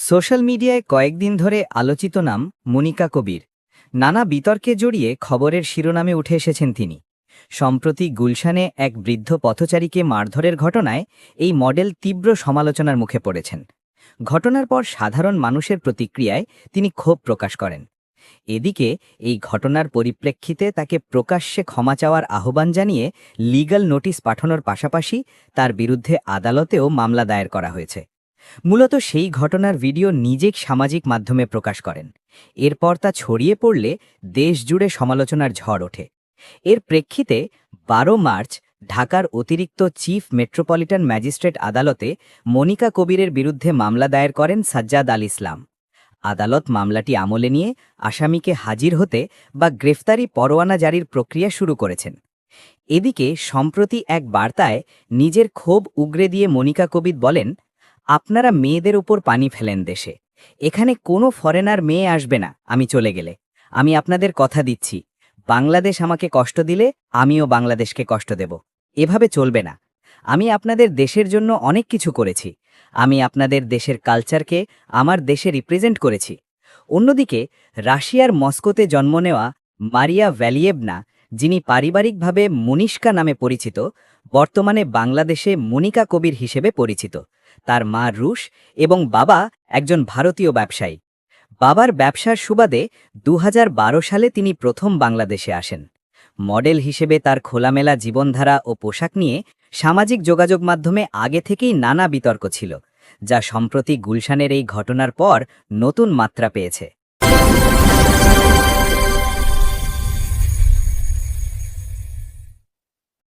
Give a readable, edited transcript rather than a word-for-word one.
Social মিডিয়ায় কয়েকদিন ধরে আলোচিত নাম মনিকা কবির। নানা বিতর্কে জড়িয়ে খবরের শিরোনামে উঠে এসেছেন তিনি। সম্প্রতি গুলশানে এক বৃদ্ধ পথচারীকে মারধরের ঘটনায় এই মডেল তীব্র সমালোচনার মুখে পড়েছেন। ঘটনার পর সাধারণ মানুষের প্রতিক্রিয়ায় তিনি ক্ষোভ প্রকাশ করেন। এদিকে এই ঘটনার পরিপ্রেক্ষিতে তাকে প্রকাশ্যে ক্ষমা চাওয়ার আহ্বান জানিয়ে লিগ্যাল নোটিশ পাঠানোর পাশাপাশি তার বিরুদ্ধে আদালতেও মামলা দায়ের করা হয়েছে। মূলত সেই ঘটনার ভিডিও নিজেই সামাজিক মাধ্যমে প্রকাশ করেন। এরপর তা ছড়িয়ে পড়লে দেশ জুড়ে সমালোচনার ঝড় ওঠে। এর প্রেক্ষিতে ১২ মার্চ ঢাকার অতিরিক্ত চিফ মেট্রোপলিটন ম্যাজিস্ট্রেট আদালতে মনিকা কবিরের বিরুদ্ধে মামলা দায়ের করেন সাজ্জাদ আল ইসলাম। আদালত মামলাটি আমলে নিয়ে আসামিকে হাজির হতে বা গ্রেফতারি পরোয়ানা জারির প্রক্রিয়া শুরু করেছেন। এদিকে সম্প্রতি এক বার্তায় নিজের ক্ষোভ উগরে দিয়ে মনিকা কবির বলেন, আপনারা মেয়েদের উপর পানি ফেলেন দেশে। এখানে কোনো ফরেনার মেয়ে আসবে না আমি চলে গেলে। আমি আপনাদের কথা দিচ্ছি, বাংলাদেশ আমাকে কষ্ট দিলে আমিও বাংলাদেশকে কষ্ট দেব। এভাবে চলবে না। আমি আপনাদের দেশের জন্য অনেক কিছু করেছি। আমি আপনাদের দেশের কালচারকে আমার দেশে রিপ্রেজেন্ট করেছি। অন্যদিকে রাশিয়ার মস্কোতে জন্ম নেওয়া মারিয়া ভ্যালিয়েভনা, যিনি পারিবারিকভাবে মনিষ্কা নামে পরিচিত, বর্তমানে বাংলাদেশে মনিকা কবির হিসেবে পরিচিত। তার মা রুশ এবং বাবা একজন ভারতীয় ব্যবসায়ী। বাবার ব্যবসার সুবাদে ২০১২ সালে তিনি প্রথম বাংলাদেশে আসেন। মডেল হিসেবে তার খোলামেলা জীবনধারা ও পোশাক নিয়ে সামাজিক যোগাযোগ মাধ্যমে আগে থেকেই নানা বিতর্ক ছিল, যা সম্প্রতি গুলশানের এই ঘটনার পর নতুন মাত্রা পেয়েছে।